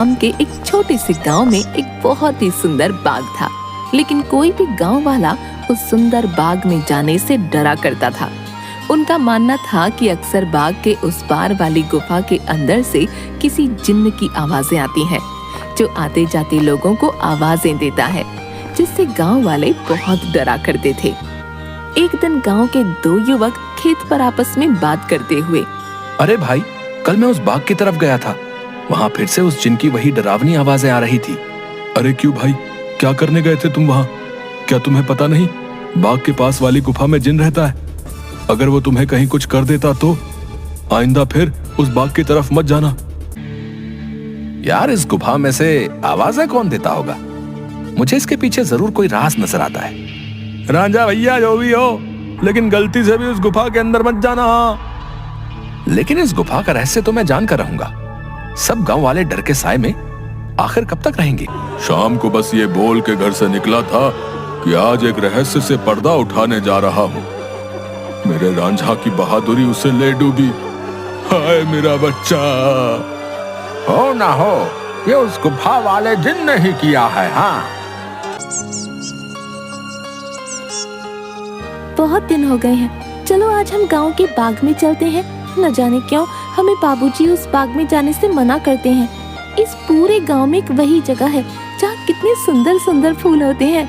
गांव के एक छोटे से गांव में एक बहुत ही सुंदर बाग था, लेकिन कोई भी गांव वाला उस सुंदर बाग में जाने से डरा करता था। उनका मानना था कि अक्सर बाग के उस पार वाली गुफा के अंदर से किसी जिन्न की आवाजें आती हैं, जो आते जाते लोगों को आवाजें देता है, जिससे गांव वाले बहुत डरा करते थे। एक दिन गांव के दो युवक खेत पर आपस में बात करते हुए, अरे भाई, कल मैं उस बाग की तरफ गया था, वहाँ फिर से उस जिन की वही डरावनी आवाजें आ रही थी। अरे क्यों भाई, क्या करने गए थे तुम वहाँ? क्या तुम्हें पता नहीं बाग के पास वाली गुफा में जिन रहता है? अगर वो तुम्हें कहीं कुछ कर देता तो आइंदा फिर उस बाग की तरफ मत जाना। यार, इस गुफा में से आवाजें कौन देता होगा? मुझे इसके पीछे जरूर कोई राज नजर आता है। रांझा भैया, जो भी हो, लेकिन गलती से भी उस गुफा के अंदर मत जाना। लेकिन इस गुफा का रहस्य तो मैं जान कर रहूंगा। सब गांव वाले डर के साए में आखिर कब तक रहेंगे? शाम को बस ये बोल के घर से निकला था कि आज एक रहस्य से पर्दा उठाने जा रहा हूँ। मेरे रांझा की बहादुरी उसे ले डूबी। हाय मेरा बच्चा। हो ना हो, ये उस गुफा वाले जिन ने ही किया है। हाँ, बहुत दिन हो गए हैं, चलो आज हम गांव के बाग में चलते हैं। न जाने क्यों हमें बाबूजी उस बाग में जाने से मना करते हैं। इस पूरे गांव में एक वही जगह है जहाँ कितने सुंदर सुंदर फूल होते हैं।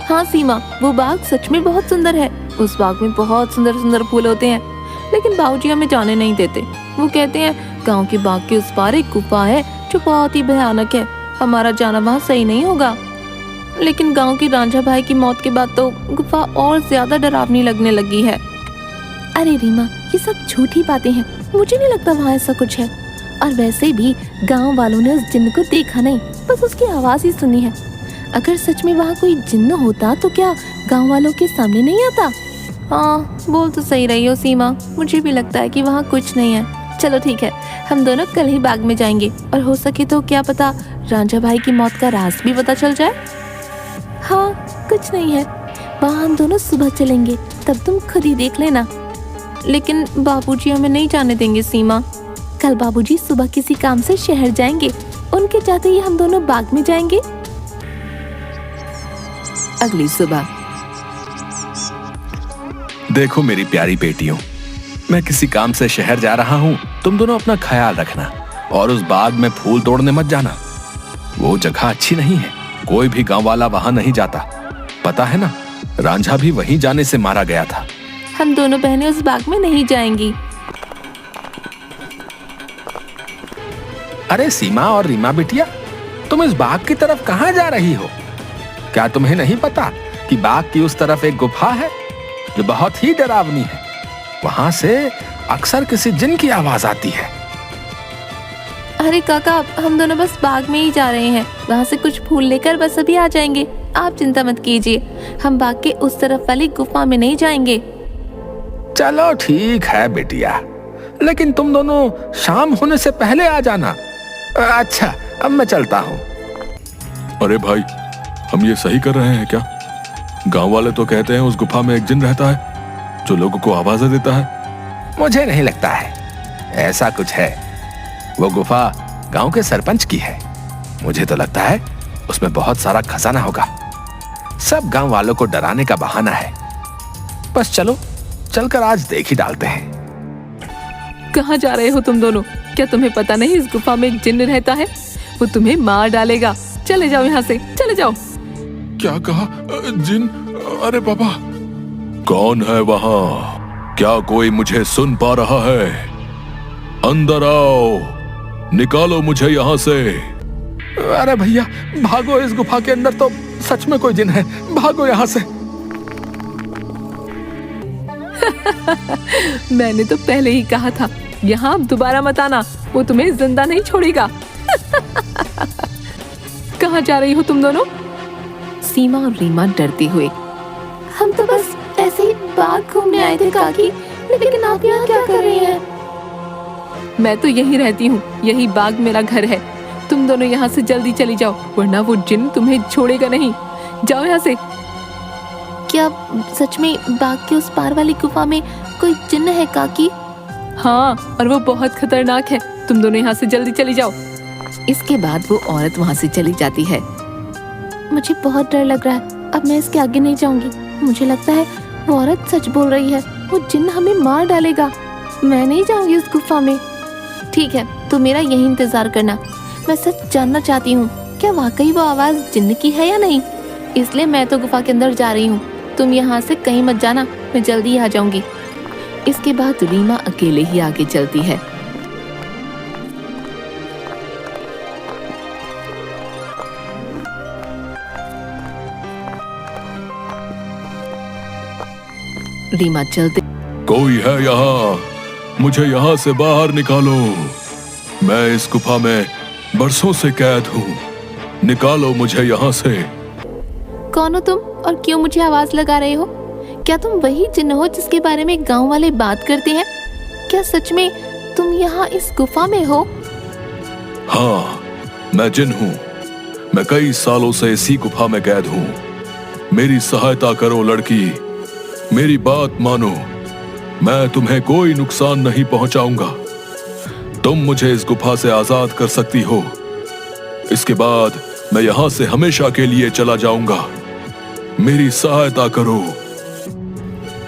हाँ सीमा, वो बाग सच में बहुत सुंदर है। उस बाग में बहुत सुंदर सुंदर फूल होते हैं, लेकिन बाबूजी हमें जाने नहीं देते। वो कहते हैं गांव के बाग के उस पार एक गुफा है जो बहुत ही भयानक है, हमारा जाना वहाँ सही नहीं होगा। लेकिन गांव के रांझा भाई की मौत के बाद तो गुफा और ज्यादा डरावनी लगने लगी है। अरे रीमा, ये सब झूठी बातें हैं, मुझे नहीं लगता वहाँ ऐसा कुछ है। और वैसे भी गांव वालों ने उस जिन्न को देखा नहीं, बस उसकी आवाज ही सुनी है। अगर सच में वहाँ कोई जिन्न होता तो क्या गांव वालों के सामने नहीं आता? हाँ, बोल तो सही रही हो सीमा, मुझे भी लगता है कि वहाँ कुछ नहीं है। चलो ठीक है, हम दोनों कल ही बाग में जाएंगे, और हो सके तो क्या पता रांझा भाई की मौत का राज भी पता चल जाए। हाँ, कुछ नहीं है, वहाँ हम दोनों सुबह चलेंगे, तब तुम खुद ही देख लेना। लेकिन बाबूजी हमें नहीं जाने देंगे सीमा। कल बाबूजी सुबह किसी काम से शहर जाएंगे, उनके जाते ही हम दोनों बाग में जाएंगे। अगली सुबह। देखो मेरी प्यारी बेटियों, मैं किसी काम से शहर जा रहा हूँ, तुम दोनों अपना ख्याल रखना और उस बाग में फूल तोड़ने मत जाना। वो जगह अच्छी नहीं है, कोई भी गांव वाला वहां नहीं जाता। पता है ना, रांझा भी वहीं जाने से मारा गया था। हम दोनों बहनें उस बाग में नहीं जाएंगी। अरे सीमा और रीमा बिटिया, तुम इस बाग की तरफ कहाँ जा रही हो? क्या तुम्हें नहीं पता कि बाग की उस तरफ एक गुफा है जो बहुत ही डरावनी है? वहां से अक्सर किसी जिन की आवाज आती है। अरे काका, हम दोनों बस बाग में ही जा रहे हैं, वहाँ से कुछ फूल लेकर बस अभी आ जाएंगे। आप चिंता मत कीजिए, हम बाग के उस तरफ वाली गुफा में नहीं जाएंगे। चलो ठीक है बेटिया, लेकिन तुम दोनों शाम होने से पहले आ जाना। अच्छा, अब मैं चलता हूँ। अरे भाई, हम ये सही कर रहे हैं क्या? गांव वाले तो कहते हैं उस गुफा में एक जिन रहता है जो लोगों को आवाजें देता है। मुझे नहीं लगता है ऐसा कुछ है। वो गुफा गांव के सरपंच की है। मुझे तो लगता है उसमें बहुत सारा खजाना होगा। सब गांव वालों को डराने का बहाना है। बस चलो, चलकर आज देख ही डालते हैं। कहाँ जा रहे हो तुम दोनों? क्या तुम्हें पता नहीं इस गुफा में एक जिन्न रहता है? वो तुम्हें मार डालेगा। चले जाओ यहाँ से, चले जाओ। क्या कहा? जिन? अरे पापा, कौन है वहाँ? क्या कोई मुझे सुन पा रहा है? अंदर आओ, निकालो मुझे यहाँ से। अरे भैया, भागो, इस गुफा के अंदर तो सच में कोई जिन है। भागो यहाँ से। मैंने तो पहले ही कहा था, यहाँ अब दोबारा मत आना, वो तुम्हें जिंदा नहीं छोड़ेगा। कहाँ जा रही हो तुम दोनों? सीमा और रीमा डरती हुए, हम तो बस ऐसे ही बाग घूमने आए थे काकी, लेकिन आप यहाँ क्या कर रही हैं? मैं तो यहीं रहती हूँ, यही बाग मेरा घर है। तुम दोनों यहाँ से जल्दी चली जाओ, वरना वो जिन तुम्हें छोड़ेगा नहीं। जाओ यहाँ से। क्या सच में बाग के उस पार वाली गुफा में कोई जिन्न है काकी? हाँ, और वो बहुत खतरनाक है। तुम दोनों यहाँ से जल्दी चली जाओ। इसके बाद वो औरत वहाँ से चली जाती है। मुझे बहुत डर लग रहा है, अब मैं इसके आगे नहीं जाऊंगी। मुझे लगता है वो औरत सच बोल रही है, वो जिन्न हमें मार डालेगा। मैं नहीं जाऊंगी उस गुफा में। ठीक है, तो मेरा यही इंतजार करना। मैं सच जानना चाहती हूँ, क्या वाकई वो आवाज जिन्न की है या नहीं। इसलिए मैं तो गुफा के अंदर जा रही हूँ। तुम यहाँ से कहीं मत जाना, मैं जल्दी आ जाऊंगी। इसके बाद रीमा अकेले ही आगे चलती है। रीमा चलते। कोई है यहाँ? मुझे यहाँ से बाहर निकालो। मैं इस गुफा में बरसों से कैद हूँ। निकालो मुझे यहाँ से। कौन हो तुम और क्यों मुझे आवाज लगा रहे हो? क्या तुम वही जिन्न हो जिसके बारे में गांव वाले बात करते हैं? क्या सच में तुम यहाँ इस गुफा में हो? हाँ, मैं जिन हूँ। मैं कई सालों से इसी गुफा में कैद हूँ। मेरी सहायता करो लड़की, मेरी बात मानो। मैं तुम्हें कोई नुकसान नहीं पहुंचाऊंगा। तुम मुझे इस गुफा से आजाद कर सकती हो। इसके बाद मैं यहाँ से हमेशा के लिए चला जाऊंगा। मेरी सहायता करो।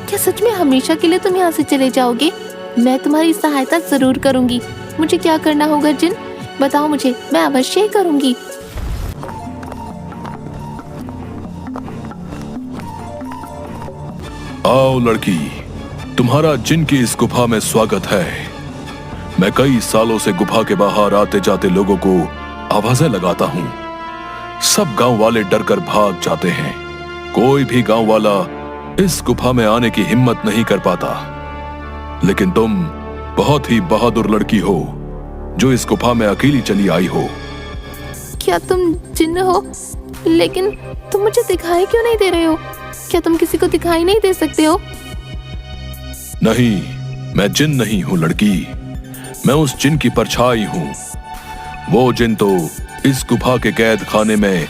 क्या सच में हमेशा के लिए तुम यहाँ से चले जाओगे? मैं तुम्हारी सहायता जरूर करूंगी। मुझे क्या करना होगा जिन? बताओ मुझे, मैं अवश्य ही करूंगी। आओ लड़की, तुम्हारा जिन की इस गुफा में स्वागत है। मैं कई सालों से गुफा के बाहर आते जाते लोगों को आवाजें लगाता हूँ। सब गांव वाले डर कर भाग जाते हैं। कोई भी गांव वाला इस गुफा में आने की हिम्मत नहीं कर पाता। लेकिन तुम बहुत ही बहादुर लड़की हो जो इस गुफा में अकेली चली आई हो। क्या तुम जिन्न हो? लेकिन तुम मुझे दिखाई क्यों नहीं दे रहे हो? क्या तुम किसी को दिखाई नहीं दे सकते हो? नहीं, मैं जिन नहीं हूँ लड़की। मैं उस जिन की परछाई हूँ। वो जिन तो इस गुफा के कैद खाने में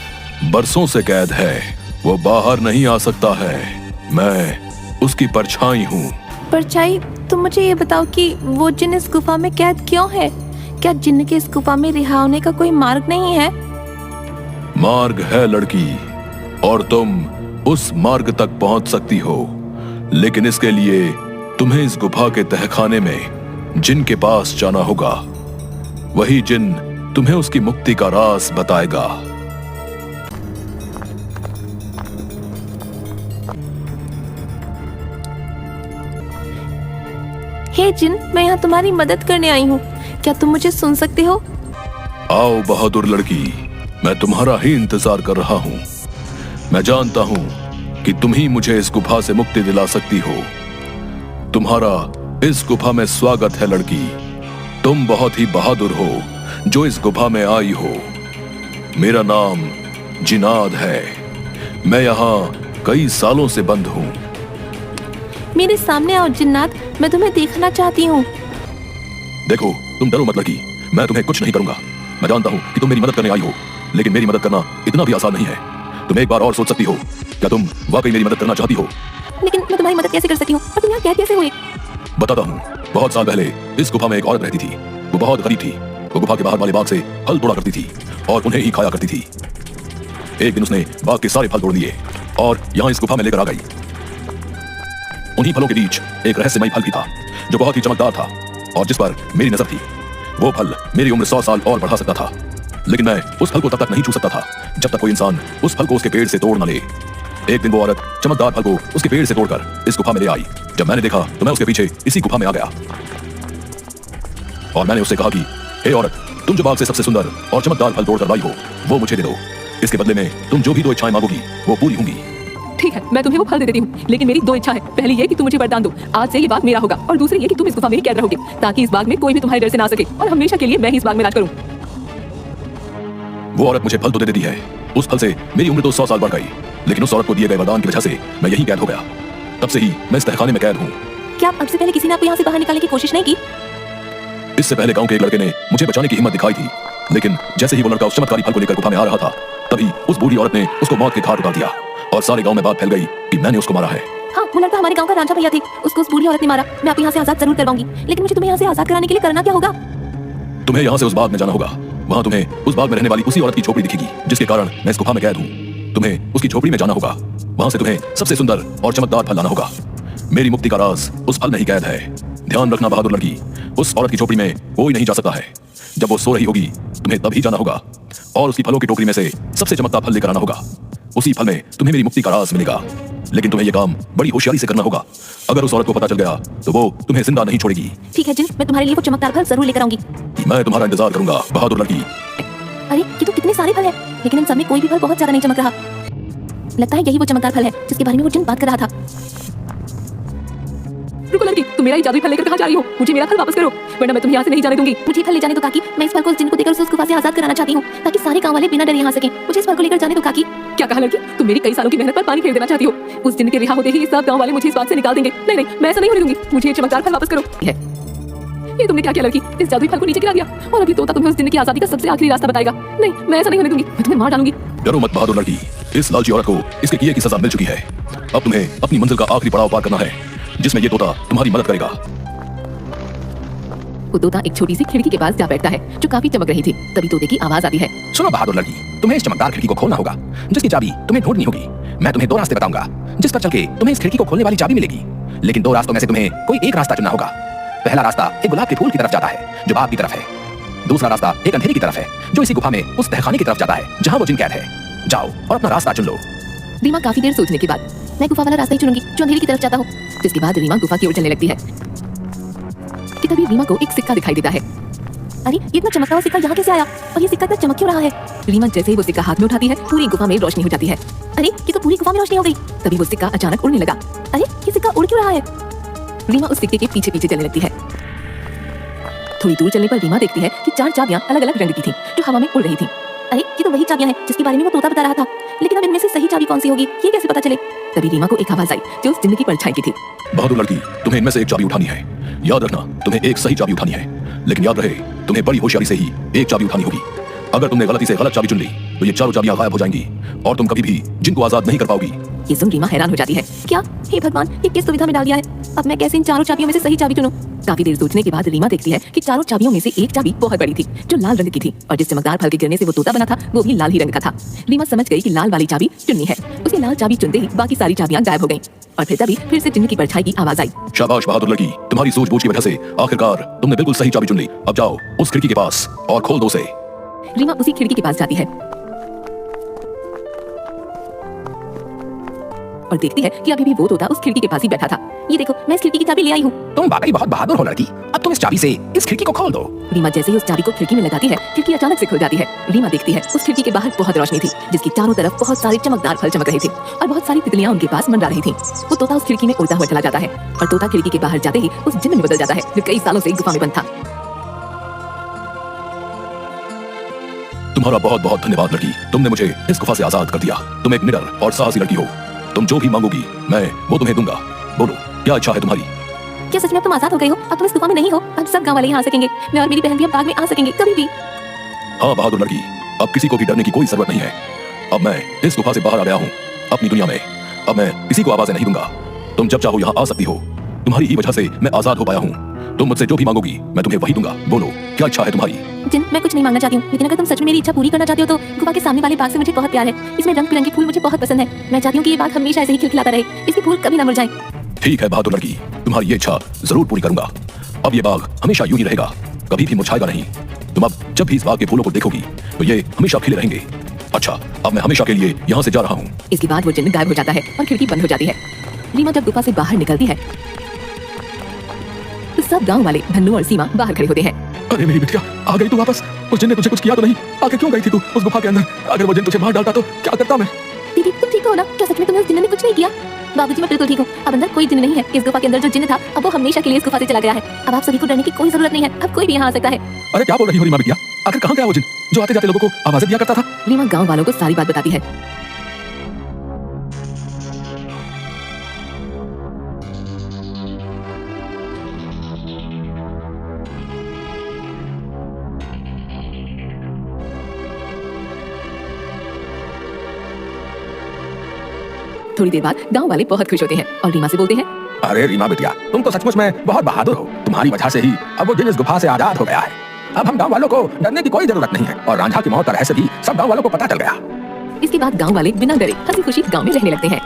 बरसों से कैद है। वो बाहर नहीं आ सकता है। मैं उसकी परछाई हूँ। परछाई? तुम मुझे ये बताओ कि वो जिन इस गुफा में कैद क्यों है? क्या जिन्न के इस गुफा में रिहा होने का कोई मार्ग नहीं है? मार्ग है लड़की, और तुम उस मार्ग तक पहुंच सकती हो। लेकिन इसके लिए तुम्हें इस गुफा के तहखाने में जिन के पास जाना होगा। वही जिन तुम्हें उसकी मुक्ति का राज बताएगा। हे जिन, मैं यहाँ तुम्हारी मदद करने आई हूँ। क्या तुम मुझे सुन सकते हो? आओ बहादुर लड़की, मैं तुम्हारा ही इंतजार कर रहा हूँ। मैं जानता हूँ कि तुम ही मुझे इस गुफा से मुक्ति दिला सकती हो। तुम्हारा इस गुफा में स्वागत है लड़की। तुम बहुत ही बहादुर हो जो इस गुफा में आई हो। मेरा नाम जिनाद है। मैं यहाँ कई सालों से बंद हूँ। मेरे सामने आओ जिन्नात, मैं तुम्हें देखना चाहती हूँ। देखो, तुम डरो मत लड़की, मैं तुम्हें कुछ नहीं करूंगा। मैं जानता हूँ कि तुम मेरी मदद करने आई हो, लेकिन मेरी मदद करना इतना भी आसान नहीं है। तुम एक बार और सोच सकती हो। क्या तुम वाकई मेरी मदद करना चाहती हो? लेकिन मैं तुम्हारी मदद कैसे कर सकती हूँ? और तुम यहाँ कैद कैसे हुए? बताता हूँ। बहुत साल पहले इस गुफा में एक औरत रहती थी। वो बहुत गरीब थी। वो गुफा के बाहर वाले बाग से फल तोड़ा करती थी और उन्हें ही खाया करती थी। एक दिन उसने बाग के सारे फल तोड़ लिए और यहाँ इस गुफा में लेकर आ गई। उन्हीं फलों के बीच एक रहस्यमय फल भी था जो बहुत ही चमकदार था और जिस पर मेरी नजर थी। वो फल मेरी उम्र 100 साल और बढ़ा सकता था, लेकिन मैं उस फल को तब तक नहीं छू सकता था जब तक कोई इंसान उस फल को उसके पेड़ से तोड़ न ले। एक दिन वो औरत चमकदार फल को उसके पेड़ से तोड़कर इस गुफा में ले आई। जब मैंने देखा तो मैं उसके पीछे इसी गुफा में आ गया और मैंने उससे कहा कि हे औरत, तुम जो बाग से सबसे सुंदर और चमकदार फल तोड़कर लाई हो वो मुझे दे दो। इसके बदले में तुम जो भी 2 इच्छाएं मांगोगी वो पूरी होंगी। ठीक है, मैं तुम्हें वो फल दे देती हूँ, लेकिन मेरी 2 इच्छा है। पहली ये कि तुम मुझे वरदान दो, आज से ये बाग मेरा होगा, और दूसरी ये कि तुम इस गुफा में ही कैद रहोगे ताकि इस बाग में कोई भी तुम्हारे डर से ना सके और हमेशा के लिए मैं ही इस बाग में राज करूँ। वो औरत मुझे फल तो दे देती है। उस फल से मेरी उम्र तो 100 साल बढ़ गई, लेकिन उस औरत को दिए गए वरदान की वजह से मैं यहीं कैद हो गया। तब से ही मैं इस तहखाने में कैद हूँ। क्या अब से पहले किसी ने आपको यहाँ से बाहर निकालने की कोशिश नहीं की? इससे पहले गांव के एक लड़के ने मुझे बचाने की हिम्मत दिखाई थी, लेकिन जैसे ही वो लड़का उस चमत्कारी फल को लेकर गुफा में आ रहा था, तभी उस बूढ़ी औरत ने उसको मौत के घाट उतार दिया और सारे गांव में बात फैल गई कि मैंने उसको मारा है। हाँ, वो लड़का हमारे गांव का रांझा भैया थे। उसको उस बूढ़ी औरत ने मारा। मैं आपको यहाँ से आजाद जरूर करवाऊंगी, लेकिन मुझे तुम्हें यहाँ से आजाद कराने के लिए करना क्या होगा? तुम्हें यहाँ से उस बाग में जाना होगा। वहाँ तुम्हें उस बाग में रहने वाली उसी औरत की झोपड़ी दिखेगी जिसके कारण मैं इस गुफा में कैद हूँ। तुम्हें उसकी झोपड़ी में जाना होगा। वहाँ से तुम्हें सबसे सुंदर और चमकदार फल लाना होगा। मेरी मुक्ति का राज उस फल में ही कैद है। ध्यान रखना बहादुर लड़की, उस औरत की झोपड़ी में कोई नहीं जा सकता है। जब वो सो रही होगी तुम्हें तभी जाना होगा और उसकी फलों की टोकरी में से सबसे चमकदार फल लेकर आना होगा। उसी फल में तुम्हें मेरी मुक्ति का राज मिलेगा। लेकिन तुम्हें यह काम बड़ी होशियारी से करना होगा। अगर उस औरत को पता चल गया तो वो तुम्हें जिंदा नहीं छोड़ेगी। ठीक है जिन, मैं तुम्हारे लिए वो चमकदार फल जरूर लेकर आऊंगी। मैं तुम्हारा इंतजार करूंगा बहादुर लड़की। अरे ये तो कितने सारे फल हैं, लेकिन इन सब में कोई भी फल बहुत ज्यादा नहीं चमक रहा। लगता है यही वो चमकदार फल है जिसके बारे में वो जिन बात कर रहा था। रुको लड़की, तुम मेरा ही जादुई फल लेकर कहाँ जा रही हो? मुझे मेरा फल वापस करो, वरना मैं तुम्हें यहाँ से नहीं जाने दूंगी। मुझे फल ले जाने दो काकी। मैं इस फल को उस जिन को देकर उसे उस गुफा से आजाद कराना चाहती हूँ ताकि सारे गांव वाले बिना डरे यहाँ सकें। मुझे इस फल को लेकर जाने दो काकी। क्या कहा लड़की? तुम मेरी कई सालों की मेहनत पर पानी फेर देना चाहती हो। उस जिन के रिहा होते ही सब गाँव वाले मुझे इस बाग से निकाल देंगे। नहीं नहीं, मैं ऐसा नहीं होने दूंगी। मुझे ये चमकदार फल वापस करो। ये तुमने क्या किया लड़की? इस जादुई फल को नीचे गिरा दिया और अभी तोता तुम्हें उस जिन की आजादी का सबसे आखिरी रास्ता बताएगा। नहीं, मैं ऐसा नहीं होने दूंगी। मैं तुम्हें मार डालूंगी। डरो मत बहादुर लड़की, इस लालची औरत को इसके किए की सजा मिल चुकी है। अब तुम्हें अपनी मंजिल का आखिरी पड़ाव पार करना है जिसमें ये तोता तुम्हारी मदद करेगा। वो तोता एक छोटी सी खिड़की के पास जा बैठता है जो काफी चमक रही थी। तभी तोते की आवाज आती है। सुनो बहादुर लड़की, तुम्हें इस चमकदार खिड़की को खोलना होगा जिसकी चाबी तुम्हें ढूंढनी होगी। मैं तुम्हें 2 रास्ते बताऊंगा जिस पर चल के तुम्हें इस खिड़की को खोलने वाली चाबी मिलेगी। लेकिन 2 रास्तों में से तुम्हें कोई एक रास्ता चुनना होगा। पहला रास्ता एक गुलाब के फूल की तरफ जाता है जो बाग की तरफ है। दूसरा रास्ता एक अंधेरी की तरफ है जो इसी गुफा में उस तहखाने की तरफ जाता है जहाँ वो जिन कैद है। जाओ और अपना रास्ता चुन लो। रीमा काफी देर सोचने के बाद मैं गुफा वाला रास्ता ही चुनूंगी जो अंधेरी की तरफ जाता हो। जिसके बाद रीमा गुफा की ओर चलने लगती है कि तभी रीमा को एक सिक्का दिखाई देता है। अरे ये इतना चमकता हुआ सिक्का यहाँ कैसे आया और ये सिक्का इतना चमक क्यों रहा है? रीमा जैसे ही वो सिक्का हाथ में उठाती है पूरी गुफा में रोशनी हो जाती है। अरे ये तो पूरी गुफा में रोशनी हो गई। तभी वो सिक्का अचानक उड़ने लगा। अरे ये सिक्का उड़ क्यों रहा है? रीमा उस सिक्के के पीछे पीछे चलने लगती है। थोड़ी दूर चलने पर रीमा देखती है कि 4 चाबियां अलग अलग रंग की थीं जो हवा में उड़ रही थीं। अरे ये तो वही चाबियां हैं जिसके बारे में वो तोता बता रहा था। लेकिन अब इनमें से सही चाबी कौन सी होगी ये कैसे पता चले? तभी रीमा को एक आवाज आई जो उस जिन की परछाई की थी। बहादुर लड़की, तुम्हें इनमें से एक चाबी उठानी है। याद रखना, तुम्हें एक सही चाबी उठानी है। लेकिन याद रहे, तुम्हें बड़ी होशियारी से ही एक चाबी उठानी होगी। अगर तुमने गलती से गलत चाबी चुन ली तो ये चारों चाबियां गायब हो जाएंगी और तुम कभी भी जिनको आजाद नहीं कर पाओगी। ये सुन रीमा हैरान हो जाती है। क्या? हे भगवान, ये किस दुविधा में डाल दिया है। अब मैं कैसे इन चारों चाबियों में से सही चाबी चुनूं? काफी देर सोचने के बाद रीमा देखती है कि चारों चाबियों में से एक चाबी बहुत बड़ी थी जो लाल रंग की थी और जिस चमकदार फल के गिरने से वो तोता बना था वो भी लाल ही रंग का था। रीमा समझ गई कि लाल वाली चाबी चुननी है। उसने लाल चाबी चुनते ही बाकी सारी चाबियां गायब हो गईं और फिर से जिन की परछाई की आवाज आई। शाबाश बहादुर लड़की, तुम्हारी सूझबूझ की वजह से आखिरकार तुमने बिल्कुल सही चाबी चुन ली। अब जाओ उस खिड़की के पास और खोल दो उसे। रीमा उसी खिड़की के पास जाती है और देखती है कि अभी भी वो तोता उस खिड़की के पास ही बैठा था। ये देखो, मैं इस खिड़की की चाबी ले आई हूँ। तुम वाकई बहुत बहादुर हो लड़की। अब तुम इस चाबी से इस खिड़की को खोल दो। रीमा जैसे ही उस चाबी को खिड़की में लगाती है खिड़की अचानक से खुल जाती है। रीमा देखती है उस खिड़की के बाहर बहुत रोशनी थी जिसकी चारों तरफ बहुत सारे चमकदार फल चमक रहे थे और बहुत सारी तितलियां उनके पास मंडरा रही थी। वो तोता उस खिड़की में उड़ता हुआ चला जाता है और तोता खिड़की के बाहर जाते ही उस जिन्न में बदल जाता है जो कई सालों से गुफा में बंद था। तुम्हारा बहुत बहुत धन्यवाद लड़की, तुमने मुझे इस गुफा से आजाद कर दिया। तुम एक निडर और साहसी लड़की हो। तुम जो भी मांगोगी मैं वो तुम्हें दूंगा। बोलो क्या इच्छा है तुम्हारी? क्या सच में अब तुम आजाद हो गए हो? अब तुम इस गुफा में नहीं हो। अब सब गांव वाले यहाँ आ सकेंगे। मैं और मेरी बहन भी अब बाग में आ सकेंगे कभी भी। हाँ बहादुर लड़की, अब किसी को भी डरने की कोई जरूरत नहीं है। अब मैं इस गुफा से बाहर आ गया हूँ अपनी दुनिया में। अब मैं किसी को आवाजें नहीं दूंगा। तुम जब चाहो यहाँ आ सकती हो। तुम्हारी ही वजह से मैं आजाद हो पाया हूँ। तुम मुझसे जो भी मांगोगी मैं तुम्हें वही दूंगा। बोलो क्या इच्छा है तुम्हारी? जिन, मैं कुछ नहीं मांगना चाहती हूँ, लेकिन अगर तुम सच में मेरी इच्छा पूरी करना चाहती हो तो गुफा के सामने वाले बाग से मुझे बहुत प्यार है। इसमें रंग बिरंगे फूल मुझे बहुत पसंद है। मैं चाहती हूँ कि ये बाग हमेशा ऐसे ही खिलखिलाता रहे। इसके फूल कभी ना मर जाएं। ठीक है बहादुर लड़की, तुम्हारी ये इच्छा जरूर पूरी करूंगा। अब ये बाग हमेशा यूं ही रहेगा, कभी भी मुरझाएगा नहीं। तुम अब जब भी इस बाग के फूलों को देखोगी तो ये हमेशा खिले रहेंगे। अच्छा, अब मैं हमेशा के लिए यहाँ से जा रहा हूँ। इसके बाद वो जिन्न गायब हो जाता है और खिड़की बंद हो जाती है। रीमा जब गुफा से बाहर निकलती है तो सब गांव वाले धन्नू और सीमा बाहर खड़े होते हैं। अरे मेरी बिटिया, आ गई तू वापस। उस जिन ने तुझे कुछ किया तो नहीं? आगे क्यों गई थी तू उस गुफा के अंदर? अगर वो जिन तुझे मार डालता तो क्या करता मैं? दीदी तुम ठीक हो ना? क्या सच में तुम्हें उस जिन्न ने कुछ नहीं किया? बाबूजी मैं बिल्कुल ठीक हूँ। अब अंदर कोई जिन्न नहीं है। इस गुफा के अंदर जो जिन्न था अब वो हमेशा के लिए इस गुफा से चला गया है। अब आप सभी को डरने की कोई जरूरत नहीं है। अब कोई भी यहाँ आ सकता है। अरे क्या बोल रही हो रीमा बिटिया? आखिर कहाँ गया वो जिन जो आते जाते लोगों को आवाजें दिया करता था? रीमा गांव वालों को सारी बात बताती है। थोड़ी देर बाद गांव वाले बहुत खुश होते हैं और रीमा से बोलते हैं, अरे रीमा बिटिया, तुम तो सचमुच में बहुत बहादुर हो। तुम्हारी वजह से ही अब वो जिन इस गुफा से आजाद हो गया है। अब हम गांव वालों को डरने की कोई जरूरत नहीं है और रांझा की मौत का रहस्य भी सब गांव वालों को पता चल गया। इसके बाद गांव वाले बिना डरे हंसी खुशी गांव में रहने लगते हैं।